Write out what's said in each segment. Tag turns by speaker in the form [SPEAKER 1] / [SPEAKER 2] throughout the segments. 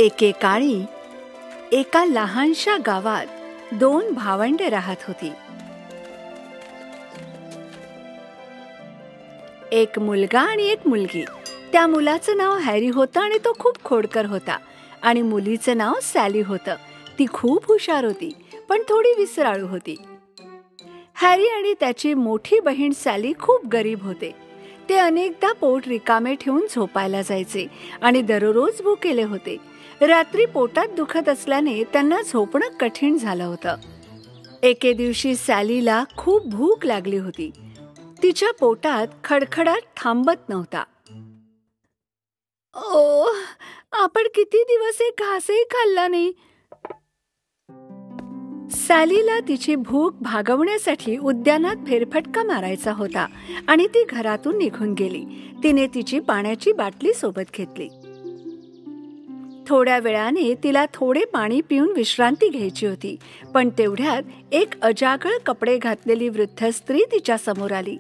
[SPEAKER 1] एकेकाळी एका लहानशा गावात 2 भावंडे राहत होती. एक मुलगा आणि एक मुलगी. त्या मुलाचं नाव हॅरी होतं आणि तो खूप खोडकर होता. आणि मुलीचं नाव सॅली होतं. ती खूप हुशार होती, पण थोडी विसराळू होती. हॅरी आणि त्याची मोठी बहीण सॅली खूप गरीब होते. ते अनेकदा पोट रिकामे ठेवून झोपायला जायचे आणि दररोज भुकेले होते. रात्री पोटात दुखत असल्याने त्यांना झोपणं कठीण झालं होतं. एके दिवशी सॅलीला खूप भूक लागली होती. तिच्या पोटात खडखडाट थांबत नव्हता. ओह, आपण किती दिवस एक घासही खाल्ला नाही. सॅलीला तिची भूक भागवण्यासाठी उद्यानात फेरफटका मारायचा होता आणि ती घरातून निघून गेली. तिने तिची पाण्याची बाटली सोबत घेतली. थोड्या वेळाने तिला थोडे पाणी पिऊन विश्रांती घ्यायची होती. पण तेवढ्यात एक अजागळ कपडे घातलेली वृद्ध स्त्री तिच्या समोर आली.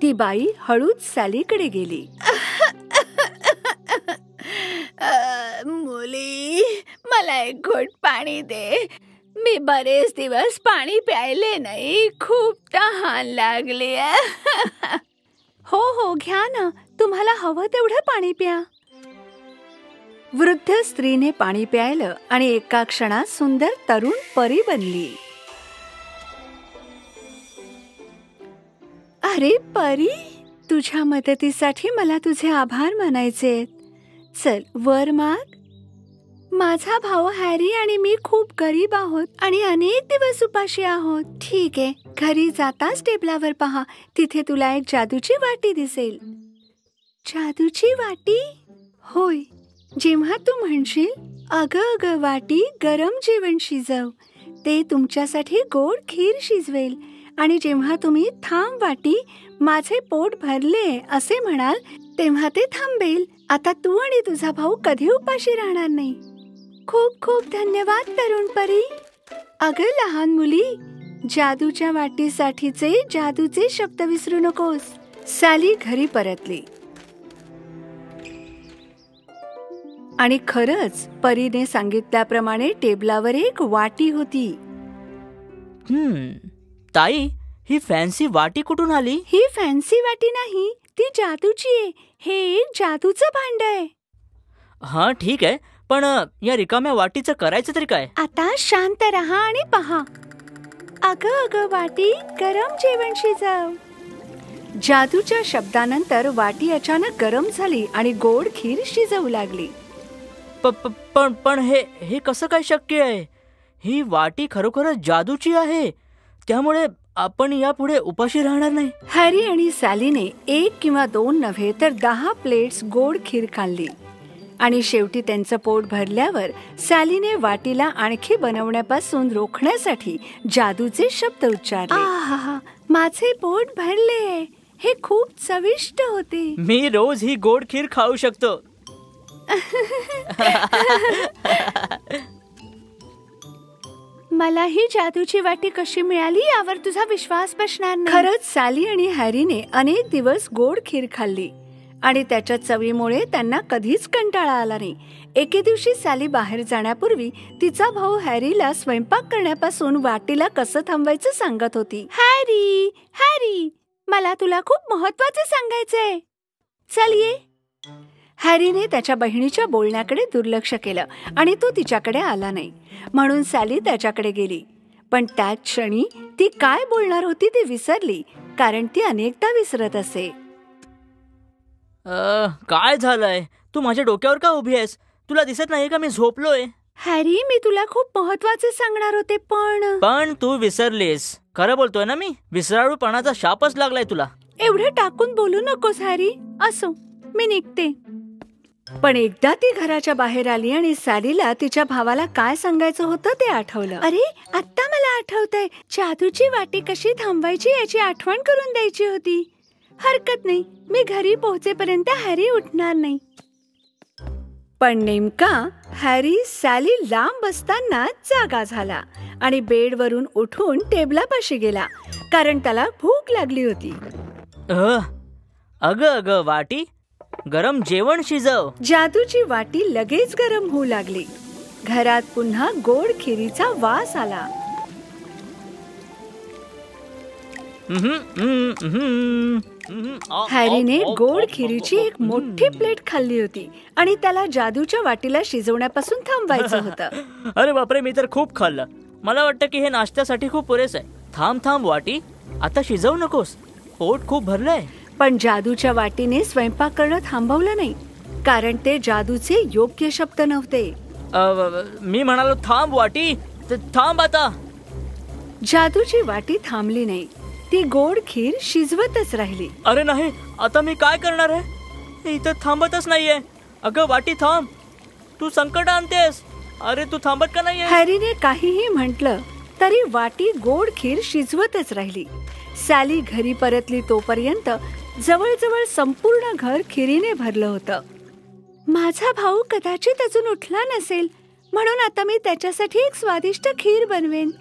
[SPEAKER 1] ती बाई हळूच सॅलीकडे गेली. मुली, मला एक घोट पाणी दे. मी बरेच दिवस पाणी प्यायले नाही. खूप तहान लागली. हो हो, घ्या ना. तुम्हाला हवं तेवढं पाणी प्या. वृद्ध स्त्रीने पाणी प्यायलं आणि एका क्षणात सुंदर तरुण परी बनली. अरे परी, तुझ्या मदतीसाठी मला तुझे आभार मानायचे. चल वर माग. माझा भाऊ हॅरी आणि मी खूप गरीब आहोत आणि अनेक दिवस उपाशी आहोत. ठीक आहे, घरी जाताच टेबलावर पहा. तिथे तुला एक जादूची वाटी दिसेल. जादूची वाटी? होय. जेव्हा तू म्हणशील अगं अगं वाटी, गरम जेवण शिजव, ते तुमच्यासाठी गोड खीर शिजवेल. आणि जेव्हा तुम्ही थांब वाटी, माझे पोट भरले असे म्हणाल, तेव्हा ते थांबेल. आता तू आणि तुझा भाऊ कधी उपाशी राहणार नाही. खूप खूप धन्यवाद तरुण परी. अगं लहान मुली, जादूच्या वाटीसाठीचे जादूचे शब्द विसरू नकोस. सॅली घरी परतली आणि खरंच परीने सांगितल्याप्रमाणे टेबलावर एक वाटी होती.
[SPEAKER 2] ताई, ही फॅन्सी वाटी कुठून आली?
[SPEAKER 1] ही फॅन्सी वाटी नाही, ती जादूची आहे. हे एक जादूचं भांड आहे.
[SPEAKER 2] हा ठीक आहे, पण या रिकाम्या वाटीचं करायचं तरी काय?
[SPEAKER 1] आता शांत रहा आणि पहा. अगं अगं वाटी, गरम जेवण शिजव. जादूच्या शब्दानंतर वाटी अचानक गरम झाली आणि गोड खीर शिजवू लागली.
[SPEAKER 2] पण हे कसं काय शक्य आहे? ही वाटी खरोखरच जादूची आहे, त्यामुळे आपण यापुढे उपाशी राहणार नाही.
[SPEAKER 1] हॅरी आणि सॅलीने 1 किंवा 2 नव्हे तर 10 प्लेट्स गोड खीर खाल्ली आणि शेवटी त्यांचं पोट भरल्यावर सॅलीने वाटीला आणखी बनवण्यापासून रोखण्यासाठी जादूचे शब्द उच्चारले. आहा, माझे पोट भरले. हे खूप चविष्ट होते.
[SPEAKER 2] मी रोज ही गोड खीर खाऊ शकतो.
[SPEAKER 1] मला ही जादूची वाटी कशी मिळाली यावर तुझा विश्वास बसणार नाही. खरंच सॅली आणि हॅरीने अनेक दिवस गोड खीर खाल्ली आणि त्याच्या चवीमुळे त्यांना कधीच कंटाळा आला नाही. एके दिवशी सॅली बाहेर जाण्यापूर्वी तिचा भाऊ हॅरीला स्वयंपाक करण्यापासून वाटीला कसं थांबवायचं सांगत होती. हॅरी, हॅरी, मला तुला खूप महत्वाचे सांगायचंय. चल ये. हॅरीने त्याच्या बहिणीच्या बोलण्याकडे दुर्लक्ष केलं आणि तो तिच्याकडे आला नाही. म्हणून सॅली त्याच्याकडे गेली. पण त्याच क्षणी ती काय बोलणार होती ती विसरली, कारण ती अनेकदा विसरत असे.
[SPEAKER 2] काय झालंय? तू माझ्या डोक्यावर का उभी आहेस? तुला दिसत नाही का मी झोपलोय?
[SPEAKER 1] हॅरी, मी तुला खूप महत्वाचे सांगणार होते, पण
[SPEAKER 2] तू विसरलीस. खरं बोलतोय ना मी? विसराळूपणाचा शापच लागलाय तुला.
[SPEAKER 1] एवढं टाकून बोलू नकोस हॅरी. असो, मी निघते. पण एकदा ती घराच्या बाहेर आली आणि सॅलीला तिच्या भावाला काय सांगायचं होतं ते आठवलं. अरे, आता मला आठवतंय. जादूची वाटी कशी थांबवायची याची आठवण करून द्यायची होती. हरकत नाही, मी घरी पोहोचेपर्यंत हॅरी उठणार नाही. पण नेमका हॅरी सॅली लांब असताना जागा झाला आणि बेडवरून उठून टेबलापाशी गेला, कारण त्याला भूक लागली होती.
[SPEAKER 2] अगं वाटी, गरम जेवण शिजव.
[SPEAKER 1] जादूची वाटी लगेच गरम होऊ लागली. घरात पुन्हा गोड खिरीचा वास आला. हॅरीने गोड खिरीची एक मोठी प्लेट खाल्ली होती आणि त्याला जादूच्या वाटीला शिजवण्यापासून थांबवायचं होतं.
[SPEAKER 2] अरे बापरे, मी तर खूप खाल्लं. मला वाटतं की हे नाश्त्यासाठी खूप पुरेसं आहे. थांब वाटी, आता शिजवू नकोस, पोट खूप भरलंय.
[SPEAKER 1] पण जादूच्या वाटीने स्वयंपाक करणं थांबवलं नाही, कारण ते जादूचे योग्य शब्द नव्हते.
[SPEAKER 2] मी म्हणालो थांब वाटी, थांब आता.
[SPEAKER 1] जादूची वाटी थांबली नाही, ती गोड खीर शिजवतच राहिली.
[SPEAKER 2] अरे नाही, आता मी काय करणार आहे? इथं थांबतच नाहीये. अगं वाटी थांब, तू संकट आणतेस. अरे तू थांबत का नाहीये?
[SPEAKER 1] हॅरीने काहीही म्हटलं तरी वाटी गोड खीर शिजवतच राहिली. सॅली घरी परतली तोपर्यंत जवळजवळ संपूर्ण घर खिरीने भरलं होतं. माझा भाऊ कदाचित अजून उठला नसेल, म्हणून आता मी त्याच्यासाठी एक स्वादिष्ट खीर बनवेन.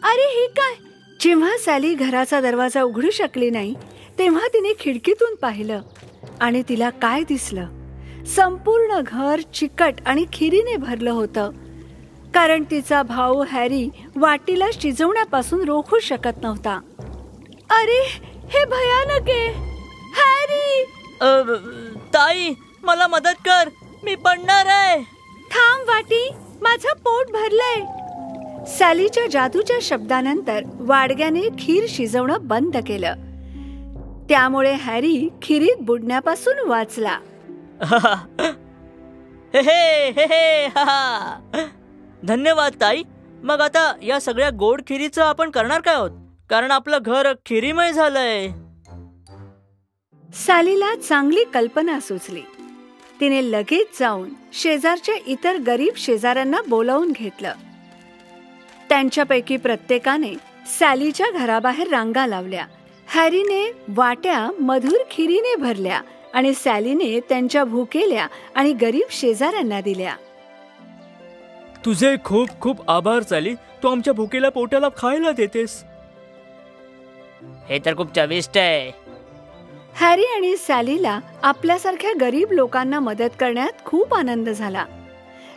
[SPEAKER 1] अरे हे काय? जेव्हा सॅली घराचा दरवाजा उघडू शकली नाही तेव्हा तिने खिडकीतून पाहिलं आणि तिला काय दिसलं? संपूर्ण घर चिकट आणि खिरीने भरलं होतं, कारण तिचा भाऊ हॅरी वाटीला शिजवण्यापासून रोखू शकत नव्हता. अरे हे भयानक आहे. हॅरी!
[SPEAKER 2] ताई, मला मदत कर, मी पडणार आहे.
[SPEAKER 1] थांब वाटी, माझं पोट भरलंय. सॅलीच्या जादूच्या शब्दानंतर वाडग्याने खीर शिजवणं बंद केलं. त्यामुळे हॅरी खिरीत बुडण्यापासून वाचला.
[SPEAKER 2] धन्यवाद ताई. मग आता या सगळ्या गोड खिरीचं आपण करणार काय आहोत? कारण आपलं घर खिरीमय झालंय.
[SPEAKER 1] सॅलीला चांगली कल्पना सुचली. तिने लगेच जाऊन शेजारच्या इतर गरीब शेजाऱ्यांना बोलावून घेतलं. त्यांच्यापैकी प्रत्येकाने सॅलीच्या घराबाहेर रांगा लावल्या. हॅरीने वाट्या मधुर खिरीने भरल्या आणि सॅलीने त्यांच्या भुकेल्या आणि गरीब शेजाऱ्यांना दिल्या.
[SPEAKER 2] तुझे खूप खूप आभार सॅली, तू आमच्या भुकेल्या पोटाला खायला देतेस. हे तर खूप चविष्ट आहे.
[SPEAKER 1] हॅरी आणि सॅलीला आपल्यासारख्या गरीब लोकांना मदत करण्यात खूप आनंद झाला.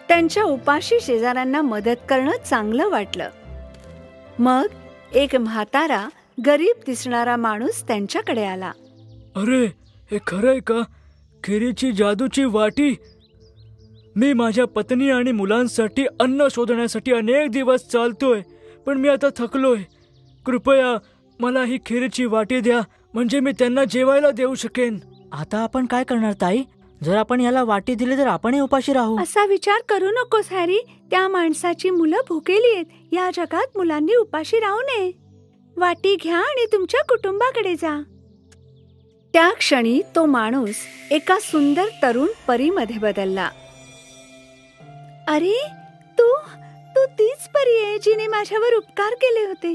[SPEAKER 1] त्यांच्या उपाशी शेजाऱ्यांना मदत करणं चांगलं वाटलं. मग एक म्हातारा गरीब दिसणारा माणूस त्यांच्याकडे आला.
[SPEAKER 2] अरे हे खरंय का? खिरीची जादूची वाटी? मी माझ्या पत्नी आणि मुलांसाठी अन्न शोधण्यासाठी अनेक दिवस चालतोय, पण मी आता थकलोय. कृपया मला ही खिरीची वाटी द्या, म्हणजे मी त्यांना जेवायला देऊ शकेन. आता आपण काय करणार ताई? जर आपण याला वाटी दिली तर आपणही उपाशी राहू.
[SPEAKER 1] असा विचार करू नकोस हॅरी. त्या माणसाची मुलं भुकेली आहेत. या जगात मुलांनी उपाशी राहू नये. वाटी घ्या आणि तुमच्या कुटुंबाकडे जा. त्या क्षणी तो माणूस एका सुंदर तरुण परीमध्ये बदलला. अरे तू तीच परी आहे जिने माझ्यावर उपकार केले होते.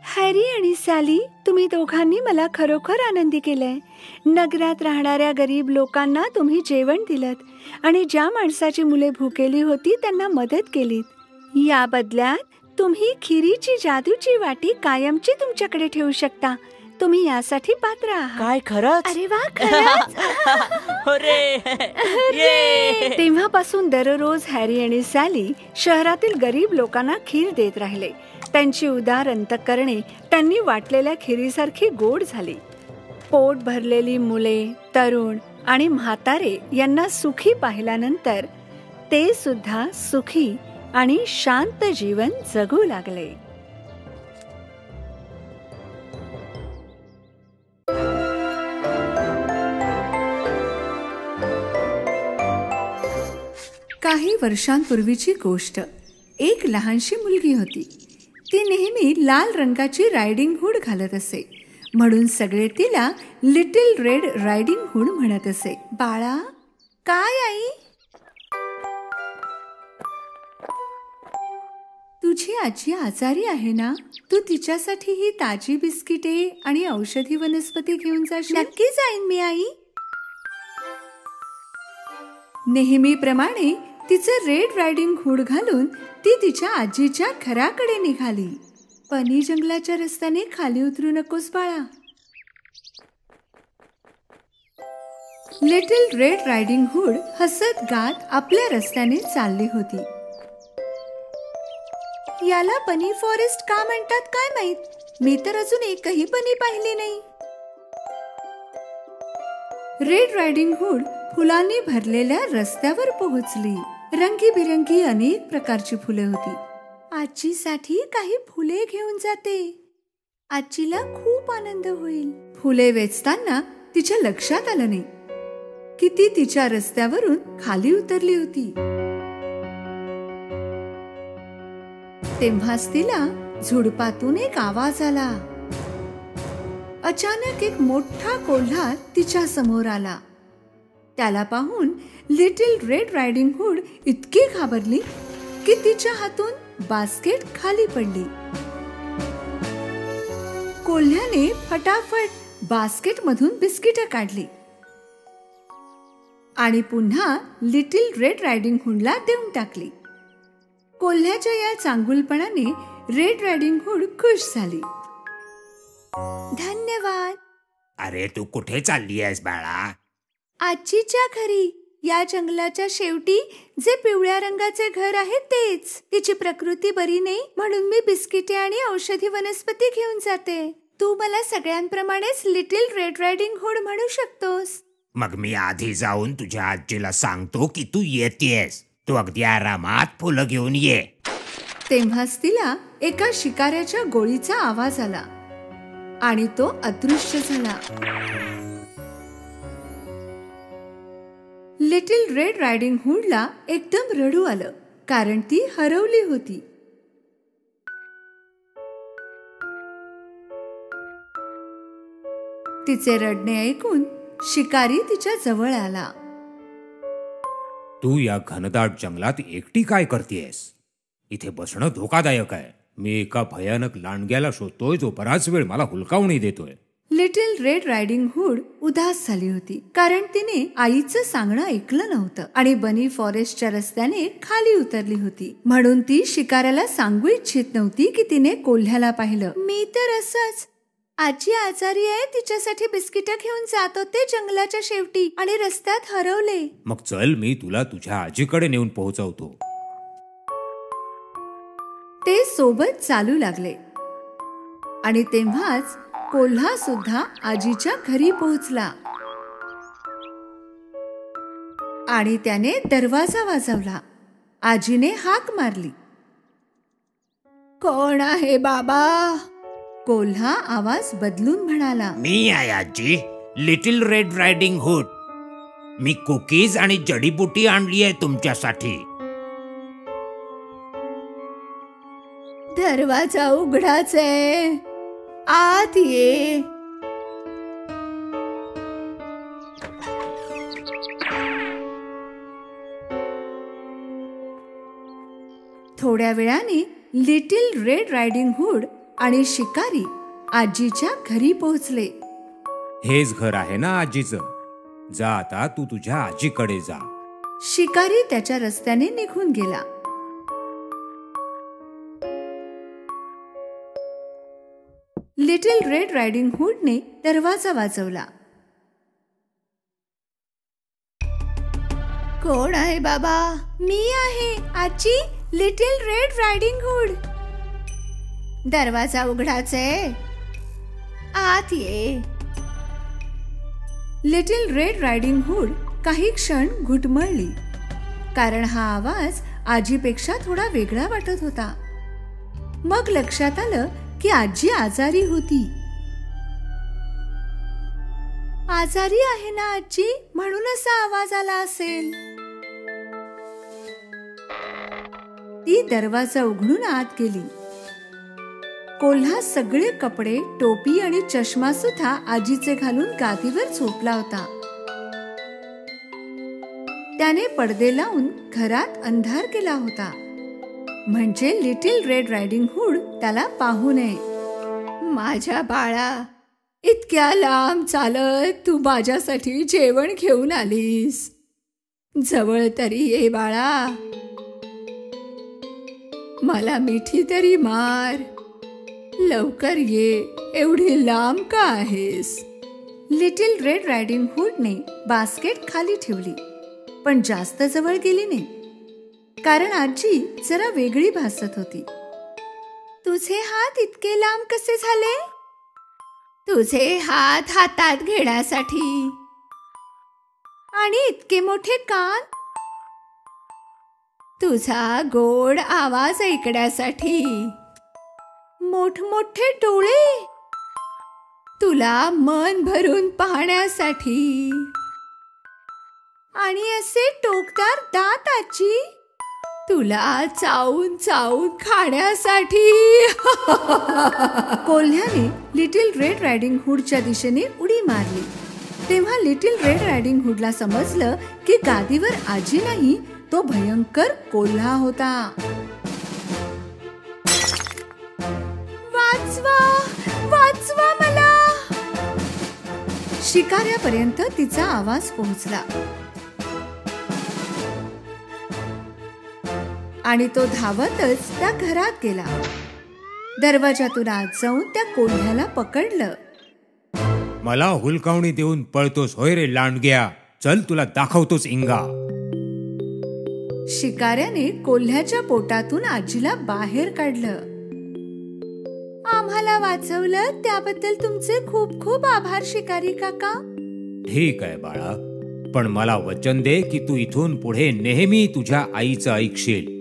[SPEAKER 1] हॅरी आणि सॅली, तुम्ही दोघांनी मला खरोखर आनंदी केलंय. नगरात राहणाऱ्या गरीब लोकांना तुम्ही जेवण दिलत आणि ज्या माणसाची मुले भुकेली होती त्यांना मदत केलीत. या बदल्यात तुम्ही खिरीची जादूची वाटी कायमची तुमच्याकडे ठेवू शकता. तुम्ही यासाठी पात्र आहात.
[SPEAKER 2] काय खरंच?
[SPEAKER 1] अरे वा, खरंच. तेव्हापासून दररोज हॅरी आणि सॅली शहरातील गरीब लोकांना खीर देत राहिले. त्यांची उदार अंतःकरणे त्यांनी वाटलेल्या खिरीसारखी गोड झाली. पोट भरलेली मुले, तरुण आणि म्हातारे यांना सुखी पाहिल्यानंतर ते सुद्धा सुखी आणि शांत जीवन जगू लागले. काही वर्षांपूर्वीची गोष्ट. एक लहानशी मुलगी होती. ती नेहमी लाल रंगाची रायडिंग हुड घालत असे, म्हणून सगळे तिला लिटिल रेड रायडिंग हुड म्हणत असे. बाळा, काय आई? तुझी आजी आजारी आहे ना? तू तिच्यासाठी ही ताजी बिस्किटे आणि औषधी वनस्पती घेऊन जाशील? नक्की जाईन मी आई. नेहमीप्रमाणे तिचं रेड रायडिंग हुड घालून ती तिच्या आजीच्या घराकडे निघाली. पनी जंगलाच्या रस्त्याने खाली उतरू नकोस बाळा. लिटिल रेड रायडिंग हुड हसत गात आपल्या रस्त्याने चालली होती. याला बनी फॉरेस्ट का म्हणतात काय माहित, मी तर अजून एकही बनी पाहिली नाही. रेड रायडिंग हुड फुलांनी भरलेल्या रस्त्यावर पोहोचली. रंगीबिरंगी अनेक प्रकारची फुले होती. आजीसाठी काही फुले घेऊन जाते, आजीला खूप आनंद होईल. फुले वेचताना तिच्या लक्षात आलं नाही की ती तिच्या रस्त्यावरून खाली उतरली होती. तेव्हाच तिला झुडपातून एक आवाज आला. अचानक एक मोठा कोल्हा तिच्या समोर आला. त्याला पाहून लिटिल रेड रायडिंग हुड इतकी घाबरली की तिच्या हातून बास्केट खाली पडली. कोल्ह्याने फटाफट बास्केट मधून बिस्किटं काढली आणि पुन्हा लिटिल रेड रायडिंग हुडला देऊन टाकली. कोल्ह्याच्या या चांगुलपणाने रेड रायडिंग हुड खुश झाली. धन्यवाद.
[SPEAKER 3] अरे तू कुठे चालली आहेस बाळा?
[SPEAKER 1] आजीच्या घरी. या जंगलाच्या शेवटी जे पिवळ्या रंगाचे घर आहे तेच. तिची प्रकृती बरी नाही म्हणून मी बिस्किटे आणि औषधी वनस्पती घेऊन जाते. तू मला सगळ्यांप्रमाणेच लिटिल रेड रायडिंग हुड म्हणू शकतोस.
[SPEAKER 3] मग मी आधी जाऊन तुझ्या आजीला सांगतो की तू येतेस. तू अगदी आरामात फुलं घेऊन ये.
[SPEAKER 1] तेव्हाच तिला एका शिकाऱ्याच्या गोळीचा आवाज आला आणि तो अदृश्य झाला. लिटिल रेड रायडिंग हुडला एकदम रडू आलं कारण ती हरवली होती. तिचे रडणे ऐकून शिकारी तिच्या जवळ आला.
[SPEAKER 3] तू या घनदाट जंगलात एकटी काय करतेस? इथे बसणं धोकादायक आहे. मी एका भयानक लांडग्याला शोधतोय जो बराच वेळ मला हुलकावणी देतोय.
[SPEAKER 1] लिटिल रेड रायडिंग हुड उदास झाली होती कारण तिने आईचं सांगणं ऐकलं नव्हतं आणि बनी फॉरेस्टच्या रस्त्याने खाली उतरली होती. म्हणून ती शिकाऱ्याला सांगू इच्छित नव्हती की तिने कोल्ह्याला पाहिलं. मी तर असंच, आजी आजारी आहे, तिच्यासाठी बिस्किटं घेऊन जात होते जंगलाच्या शेवटी आणि रस्त्यात हरवले.
[SPEAKER 3] मग चल मी तुला तुझ्या आजीकडे नेऊन पोहोचवतो.
[SPEAKER 1] ते सोबत चालू लागले आणि तेव्हाच कोल्हा सुद्धा आजीच्या घरी पोहोचला आणि त्याने दरवाजा वाजवला. आजीने हाक मारली. कोण आहे बाबा? कोल्हा आवाज बदलून म्हणाला.
[SPEAKER 3] मी आहे आजी, लिटिल रेड रायडिंग हुड. मी कुकीज आणि जडीबुटी आणली आहे तुमच्यासाठी.
[SPEAKER 1] दरवाजा उघडाच आहे, आत ये. थोड्या वेळाने लिटिल रेड रायडिंग हुड आणि शिकारी आजीच्या घरी पोहोचले.
[SPEAKER 3] हेच घर आहे ना आजीचं? जा आता तू तुझ्या आजीकडे जा.
[SPEAKER 1] शिकारी त्याच्या रस्त्याने निघून गेला. लिटिल रेड रायडिंग हुडने दरवाजा वाजवला. कोण आहे बाबा? मी आहे आजी, लिटिल रेड रायडिंग हुड. दरवाजा उघडाचे, आत ये. लिटिल रेड रायडिंग हुड काही क्षण घुटमळली कारण हा आवाज आजीपेक्षा थोडा वेगळा वाटत होता. मग लक्षात आलं की आजी आजारी होती. आजारी आहे ना आजी, म्हणून असा आवाज आला असेल. ती दरवाजा उघडून आत गेली. कोल्हा सगळे कपडे, टोपी आणि चष्मा सुद्धा आजीचे घालून गादीवर झोपला होता. त्याने पडदे लावून घरात अंधार केला होता म्हणजे लिटिल रेड रायडिंग हुड त्याला पाहू नये. माझ्या बाळा, इतक्या लांब चालत तू माझ्यासाठी जेवण घेऊन आलीस. जवळ तरी ये बाळा, मला मिठी तरी मार. लवकर ये, एवढी लांब का आहेस? लिटिल रेड रायडिंग हुडने बास्केट खाली ठेवली, पण जास्त जवळ गेली नाही, कारण आजी जरा वेगळी भासत होती. तुझे हात इतके लांब कसे झाले? तुझे हात हातात घेण्यासाठी. आणि इतके मोठे कान? तुझा गोड आवाज ऐकण्यासाठी. मोठमोठे डोळे? तुला मन भरून पाहण्यासाठी. आणि असे टोकदार दात आजी? तुला चावून चावून खाण्यासाठी. कोल्ह्याने लिटिल रेड रायडिंग हुडच्या दिशेने उडी मारली. तेव्हा लिटिल रेड रायडिंग हुडला समजलं की गादीवर आजी नाही, तो भयंकर कोल्हा होता. वाचवा, वाचवा मला. शिकाऱ्यापर्यंत तिचा आवाज पोहोचला आणि तो धावतच त्या घरात गेला. दरवाजातून आत जाऊन त्या कोल्ह्याला पकडलं.
[SPEAKER 3] मला हुलकावणी देऊन पळतोस होय रे लांडग्या, चल तुला दाखवतोच इंगा.
[SPEAKER 1] शिकाऱ्याने कोल्ह्याच्या पोटातून आजीला बाहेर काढलं. आम्हाला वाचवलं त्याबद्दल तुमचे खूप खूप आभार शिकारी काका.
[SPEAKER 3] ठीक आहे बाळा, पण मला वचन दे की तू इथून पुढे नेहमी तुझ्या आईचं ऐकशील.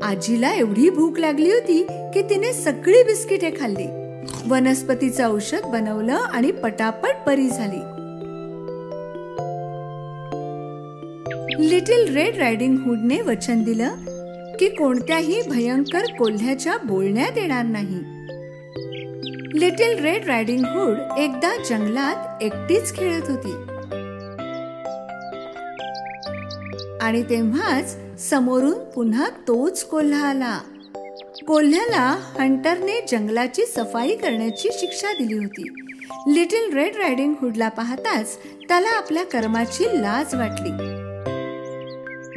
[SPEAKER 1] आजीला एवढी भूक लागली होती की तिने सगळी बिस्किटे खाल्ली, वनस्पतीचं औषध बनवलं आणि पटापट बरी झाली. लिटिल रेड रायडिंग हुडने वचन दिलं की कोणत्याही भयंकर कोल्ह्याच्या बोलण्यात येणार नाही. लिटिल रेड रायडिंग हुड एकदा जंगलात एकटीच खेळत होती आणि तेव्हाच समोरून पुन्हा तोच कोल्हा आला. कोल्ह्याला हंटरने जंगलाची सफाई करण्याची शिक्षा दिली होती. लिटिल रेड रायडिंग हुडला पाहताच त्याला आपल्या कर्माची लाज वाटली.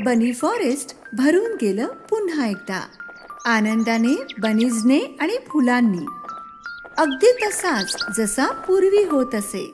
[SPEAKER 1] बनी फॉरेस्ट भरून गेलं पुन्हा एकदा, आनंदाने, बनीजने आणि फुलांनी. अगदी तसाच जसा पूर्वी होत असे.